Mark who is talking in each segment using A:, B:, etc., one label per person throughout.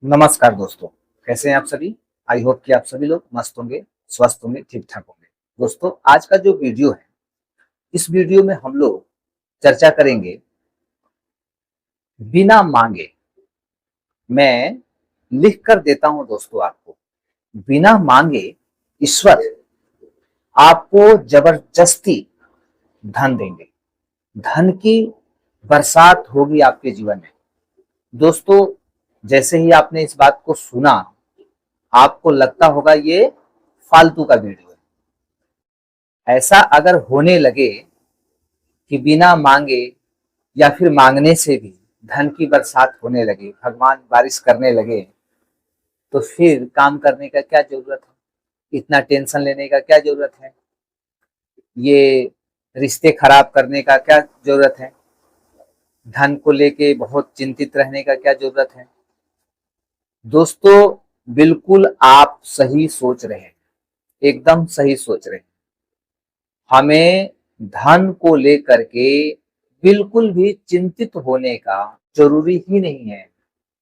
A: नमस्कार दोस्तों, कैसे हैं आप सभी। आई होप कि आप सभी लोग मस्त होंगे, स्वस्थ होंगे, ठीक ठाक होंगे। दोस्तों, आज का जो वीडियो है, इस वीडियो में हम लोग चर्चा करेंगे बिना मांगे। मैं लिख कर देता हूं दोस्तों आपको, बिना मांगे ईश्वर आपको जबरदस्ती धन देंगे। धन की बरसात होगी आपके जीवन में। दोस्तों, जैसे ही आपने इस बात को सुना, आपको लगता होगा ये फालतू का वीडियो है। ऐसा अगर होने लगे कि बिना मांगे या फिर मांगने से भी धन की बरसात होने लगे, भगवान बारिश करने लगे, तो फिर काम करने का क्या जरूरत है, इतना टेंशन लेने का क्या जरूरत है, ये रिश्ते खराब करने का क्या जरूरत है, धन को लेके बहुत चिंतित रहने का क्या जरूरत है। दोस्तों, बिल्कुल आप सही सोच रहे हैं, एकदम सही सोच रहे हैं। हमें धन को लेकर के बिल्कुल भी चिंतित होने का जरूरी ही नहीं है,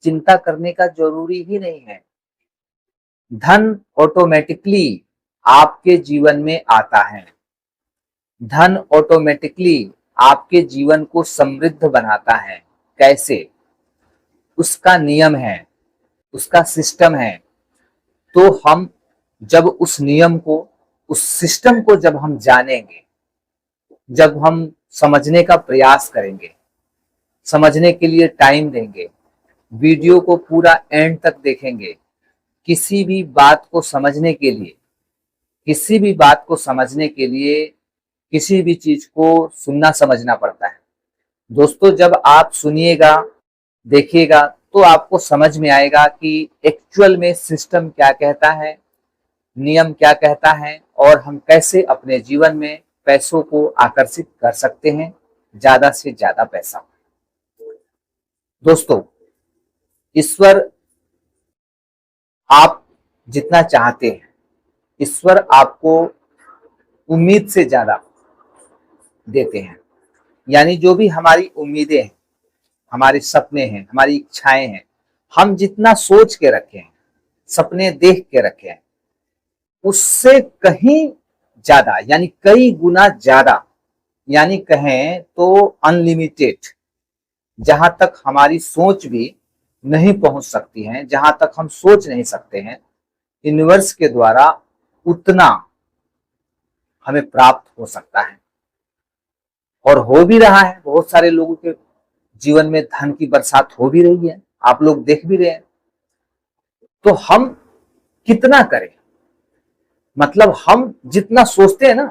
A: चिंता करने का जरूरी ही नहीं है। धन ऑटोमेटिकली आपके जीवन में आता है। धन ऑटोमेटिकली आपके जीवन को समृद्ध बनाता है। कैसे? उसका नियम है, उसका सिस्टम है। तो हम जब उस नियम को, उस सिस्टम को जब हम जानेंगे, जब हम समझने का प्रयास करेंगे, समझने के लिए टाइम देंगे, वीडियो को पूरा एंड तक देखेंगे, किसी भी बात को समझने के लिए, किसी भी बात को समझने के लिए किसी भी चीज को सुनना समझना पड़ता है। दोस्तों, जब आप सुनिएगा, देखिएगा, तो आपको समझ में आएगा कि एक्चुअल में सिस्टम क्या कहता है, नियम क्या कहता है, और हम कैसे अपने जीवन में पैसों को आकर्षित कर सकते हैं, ज्यादा से ज्यादा पैसा। दोस्तों, ईश्वर आप जितना चाहते हैं, ईश्वर आपको उम्मीद से ज्यादा देते हैं। यानी जो भी हमारी उम्मीदें हैं, हमारे सपने हैं, हमारी इच्छाएं हैं, हम जितना सोच के रखे हैं, सपने देख के रखे हैं, उससे कहीं ज्यादा, यानी कई गुना ज्यादा, यानी कहें तो अनलिमिटेड, जहां तक हमारी सोच भी नहीं पहुंच सकती है, जहां तक हम सोच नहीं सकते हैं, यूनिवर्स के द्वारा उतना हमें प्राप्त हो सकता है। और हो भी रहा है। बहुत सारे लोगों के जीवन में धन की बरसात हो भी रही है, आप लोग देख भी रहे हैं। तो हम कितना करें? मतलब हम जितना सोचते हैं ना,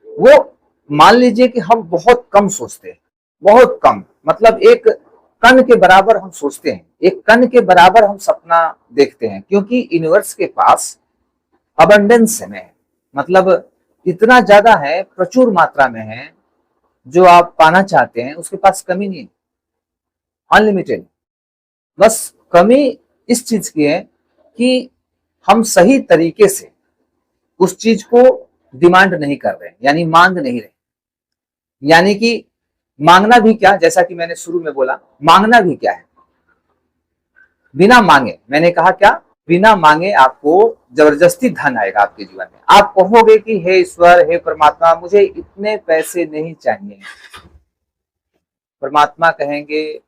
A: वो मान लीजिए कि हम बहुत कम सोचते हैं, बहुत कम। मतलब एक कण के बराबर हम सोचते हैं, एक कण के बराबर हम सपना देखते हैं, क्योंकि यूनिवर्स के पास अबंडेंस है, मतलब इतना ज्यादा है, प्रचुर मात्रा में है। जो आप पाना चाहते हैं उसके पास कमी नहीं है, अनलिमिटेड। बस कमी इस चीज की है कि हम सही तरीके से उस चीज को डिमांड नहीं कर रहे, यानी मांग नहीं रहे। यानी कि मांगना भी क्या, जैसा कि मैंने शुरू में बोला, मांगना भी क्या है? बिना मांगे, मैंने कहा क्या, बिना मांगे आपको जबरदस्ती धन आएगा आपके जीवन में। आप कहोगे कि हे ईश्वर, हे परमात्मा, मुझे इतने पैसे नहीं चाहिए। परमात्मा कहेंगे,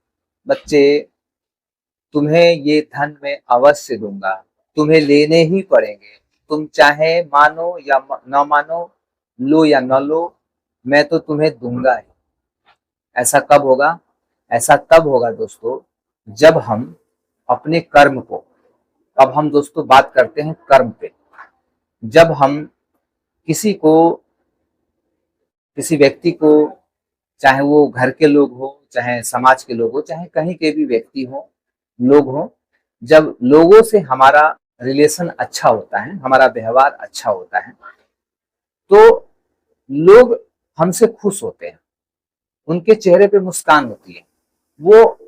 A: बच्चे, तुम्हें ये धन मैं अवश्य दूंगा, तुम्हें लेने ही पड़ेंगे। तुम चाहे मानो या न मानो, लो या न लो, मैं तो तुम्हें दूंगा ही। ऐसा कब होगा? ऐसा तब होगा दोस्तों, जब हम अपने कर्म को, अब हम दोस्तों बात करते हैं कर्म पे। जब हम किसी को, किसी व्यक्ति को, चाहे वो घर के लोग हो, चाहे समाज के लोग हो, चाहे कहीं के भी व्यक्ति हो, लोग हो, जब लोगों से हमारा रिलेशन अच्छा होता है, हमारा व्यवहार अच्छा होता है, तो लोग हमसे खुश होते हैं, उनके चेहरे पे मुस्कान होती है, वो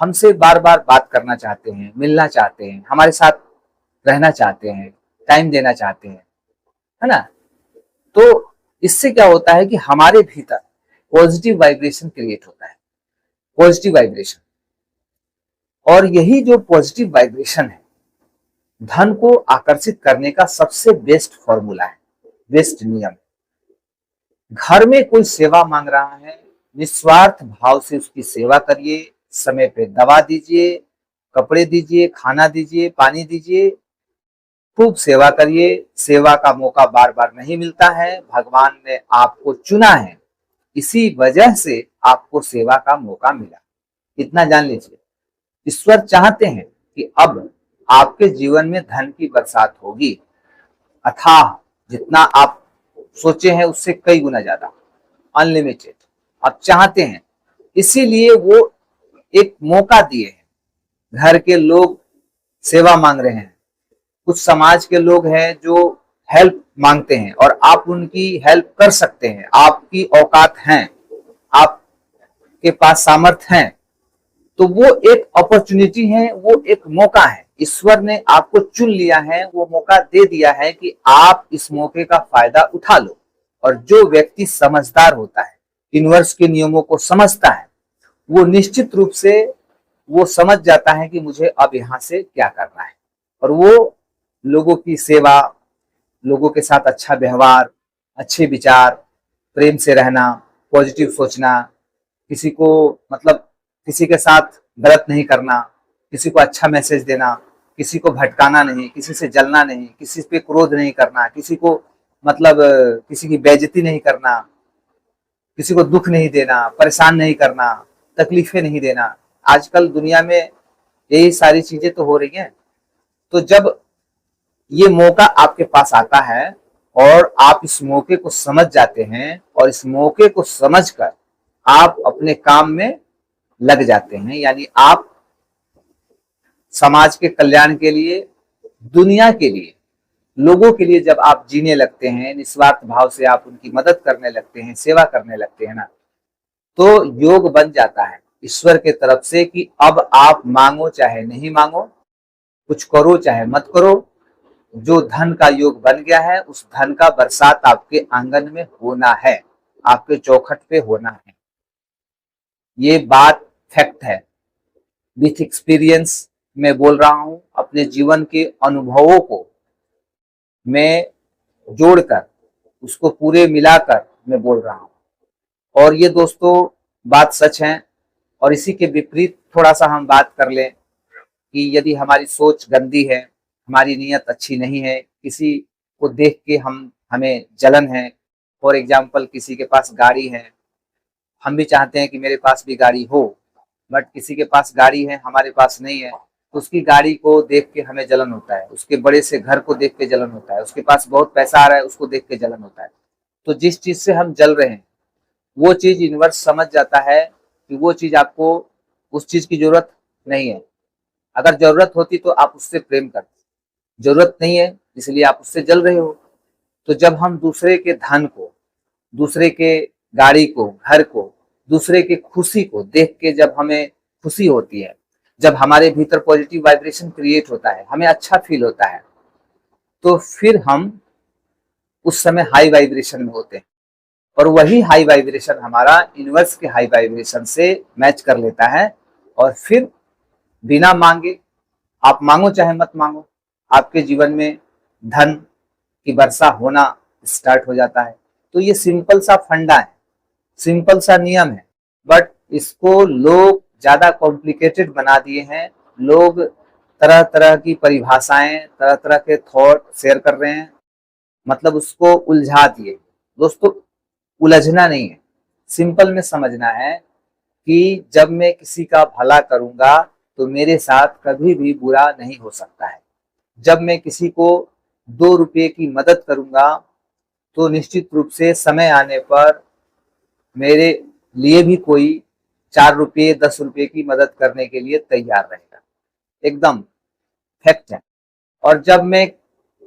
A: हमसे बार बार बात करना चाहते हैं, मिलना चाहते हैं, हमारे साथ रहना चाहते हैं, टाइम देना चाहते हैं, है ना। तो इससे क्या होता है कि हमारे भीतर पॉजिटिव वाइब्रेशन क्रिएट होता है, पॉजिटिव वाइब्रेशन। और यही जो पॉजिटिव वाइब्रेशन है, धन को आकर्षित करने का सबसे बेस्ट फॉर्मूला है, बेस्ट नियम। घर में कोई सेवा मांग रहा है, निस्वार्थ भाव से उसकी सेवा करिए, समय पे दवा दीजिए, कपड़े दीजिए, खाना दीजिए, पानी दीजिए, खूब सेवा करिए। सेवा का मौका बार बार नहीं मिलता है, भगवान ने आपको चुना है, इसी वजह से आपको सेवा का मौका मिला। इतना जान लीजिए, ईश्वर चाहते हैं कि अब आपके जीवन में धन की बरसात होगी, अथाह, जितना आप सोचे हैं उससे कई गुना ज्यादा, अनलिमिटेड आप चाहते हैं। इसीलिए वो एक मौका दिए हैं। घर के लोग सेवा मांग रहे हैं, कुछ समाज के लोग हैं जो हेल्प मांगते हैं और आप उनकी हेल्प कर सकते हैं, आपकी औकात हैं, आपके पास सामर्थ्य है, तो वो एक अपॉर्चुनिटी है, वो एक मौका है। ईश्वर ने आपको चुन लिया है, वो मौका दे दिया है कि आप इस मौके का फायदा उठा लो। और जो व्यक्ति समझदार होता है, यूनिवर्स के नियमों को समझता है, वो निश्चित रूप से वो समझ जाता है कि मुझे अब यहाँ से क्या करना है। और वो लोगों की सेवा, लोगों के साथ अच्छा व्यवहार, अच्छे विचार, प्रेम से रहना, पॉजिटिव सोचना, किसी को मतलब किसी के साथ गलत नहीं करना, किसी को अच्छा मैसेज देना, किसी को भटकाना नहीं, किसी से जलना नहीं, किसी पे क्रोध नहीं करना, किसी को मतलब किसी की बेइज्जती नहीं करना, किसी को दुख नहीं देना, परेशान नहीं करना, तकलीफें नहीं देना। आजकल दुनिया में यही सारी चीजें तो हो रही हैं। तो जब ये मौका आपके पास आता है और आप इस मौके को समझ जाते हैं और इस मौके को समझकर आप अपने काम में लग जाते हैं, यानी आप समाज के कल्याण के लिए, दुनिया के लिए, लोगों के लिए जब आप जीने लगते हैं, निस्वार्थ भाव से आप उनकी मदद करने लगते हैं, सेवा करने लगते हैं ना, तो योग बन जाता है ईश्वर के तरफ से कि अब आप मांगो चाहे नहीं मांगो, कुछ करो चाहे मत करो, जो धन का योग बन गया है उस धन का बरसात आपके आंगन में होना है, आपके चौखट पे होना है। ये बात फैक्ट है, विथ एक्सपीरियंस मैं बोल रहा हूं, अपने जीवन के अनुभवों को मैं जोड़कर, उसको पूरे मिलाकर मैं बोल रहा हूं। और ये दोस्तों बात सच है। और इसी के विपरीत थोड़ा सा हम बात कर लें कि यदि हमारी सोच गंदी है, हमारी नीयत अच्छी नहीं है, किसी को देख के हमें जलन है, फॉर एग्जाम्पल किसी के पास गाड़ी है, हम भी चाहते हैं कि मेरे पास भी गाड़ी हो, बट किसी के पास गाड़ी है हमारे पास नहीं है, तो उसकी गाड़ी को देख के हमें जलन होता है, उसके बड़े से घर को देख के जलन होता है, उसके पास बहुत पैसा आ रहा है उसको देख के जलन होता है। तो जिस चीज से हम जल रहे हैं वो चीज यूनिवर्स समझ जाता है कि वो चीज आपको, उस चीज की जरूरत नहीं है। अगर जरूरत होती तो आप उससे प्रेम करते, जरूरत नहीं है इसलिए आप उससे जल रहे हो। तो जब हम दूसरे के धन को, दूसरे के गाड़ी को, घर को, दूसरे के खुशी को देख के जब हमें खुशी होती है, जब हमारे भीतर पॉजिटिव वाइब्रेशन क्रिएट होता है, हमें अच्छा फील होता है, तो फिर हम उस समय हाई वाइब्रेशन में होते हैं। और वही हाई वाइब्रेशन हमारा यूनिवर्स के हाई वाइब्रेशन से मैच कर लेता है और फिर बिना मांगे, आप मांगो चाहे मत मांगो, आपके जीवन में धन की वर्षा होना स्टार्ट हो जाता है। तो ये सिंपल सा फंडा है, सिंपल सा नियम है, बट इसको लोग ज्यादा कॉम्प्लिकेटेड बना दिए हैं। लोग तरह तरह की परिभाषाएं, तरह तरह के थॉट शेयर कर रहे हैं, मतलब उसको उलझा दिए। दोस्तों उलझना नहीं है, सिंपल में समझना है कि जब मैं किसी का भला करूंगा तो मेरे साथ कभी भी बुरा नहीं हो सकता है। जब मैं किसी को 2 रुपये की मदद करूंगा तो निश्चित रूप से समय आने पर मेरे लिए भी कोई 4 रुपये 10 रुपये की मदद करने के लिए तैयार रहेगा, एकदम फैक्ट है। और जब मैं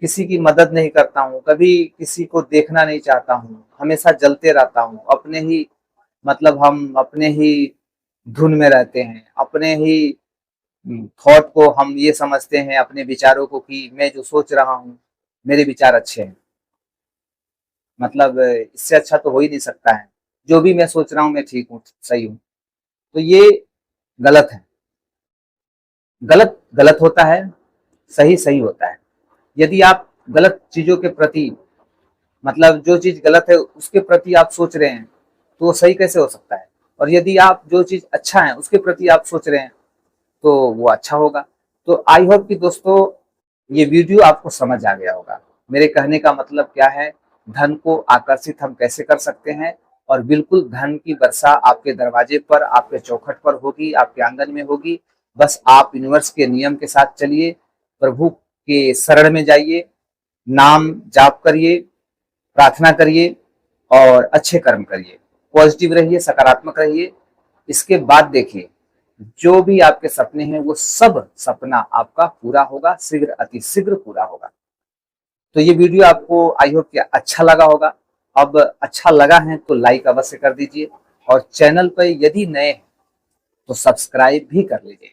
A: किसी की मदद नहीं करता हूँ, कभी किसी को देखना नहीं चाहता हूँ, हमेशा जलते रहता हूँ, अपने ही मतलब हम अपने ही धुन में रहते हैं, अपने ही थॉट को हम ये समझते हैं, अपने विचारों को कि मैं जो सोच रहा हूँ मेरे विचार अच्छे हैं, मतलब इससे अच्छा तो हो ही नहीं सकता है, जो भी मैं सोच रहा हूँ मैं ठीक हूँ, सही हूँ, तो ये गलत है। गलत गलत होता है, सही सही होता है। यदि आप गलत चीजों के प्रति, मतलब जो चीज गलत है उसके प्रति आप सोच रहे हैं तो वो सही कैसे हो सकता है, और यदि आप जो चीज अच्छा है उसके प्रति आप सोच रहे हैं तो वो अच्छा होगा। तो आई होप कि दोस्तों ये वीडियो आपको समझ आ गया होगा। मेरे कहने का मतलब क्या है, धन को आकर्षित हम कैसे कर सकते हैं, और बिल्कुल धन की वर्षा आपके दरवाजे पर, आपके चौखट पर होगी, आपके आंगन में होगी। बस आप यूनिवर्स के नियम के साथ चलिए, प्रभु के शरण में जाइए, नाम जाप करिए, प्रार्थना करिए और अच्छे कर्म करिए, पॉजिटिव रहिए, सकारात्मक रहिए। इसके बाद देखिए जो भी आपके सपने हैं वो सब सपना आपका पूरा होगा, शीघ्र अति शीघ्र पूरा होगा। तो ये वीडियो आपको आई होप कि अच्छा लगा होगा। अब अच्छा लगा है तो लाइक अवश्य कर दीजिए, और चैनल पर यदि नए हैं तो सब्सक्राइब भी कर लीजिए,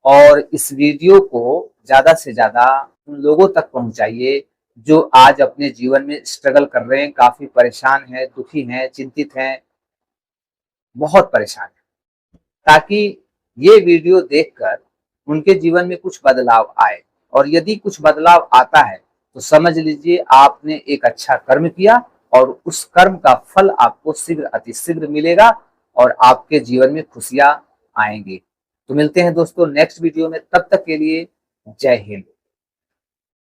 A: और इस वीडियो को ज्यादा से ज्यादा उन लोगों तक पहुंचाइए जो आज अपने जीवन में स्ट्रगल कर रहे हैं, काफी परेशान हैं, दुखी हैं, चिंतित हैं, बहुत परेशान हैं, ताकि ये वीडियो देखकर उनके जीवन में कुछ बदलाव आए। और यदि कुछ बदलाव आता है तो समझ लीजिए आपने एक अच्छा कर्म किया, और उस कर्म का फल आपको शीघ्र अति शीघ्र मिलेगा, और आपके जीवन में खुशियां आएंगी। तो मिलते हैं दोस्तों नेक्स्ट वीडियो में, तब तक के लिए जय हिंद।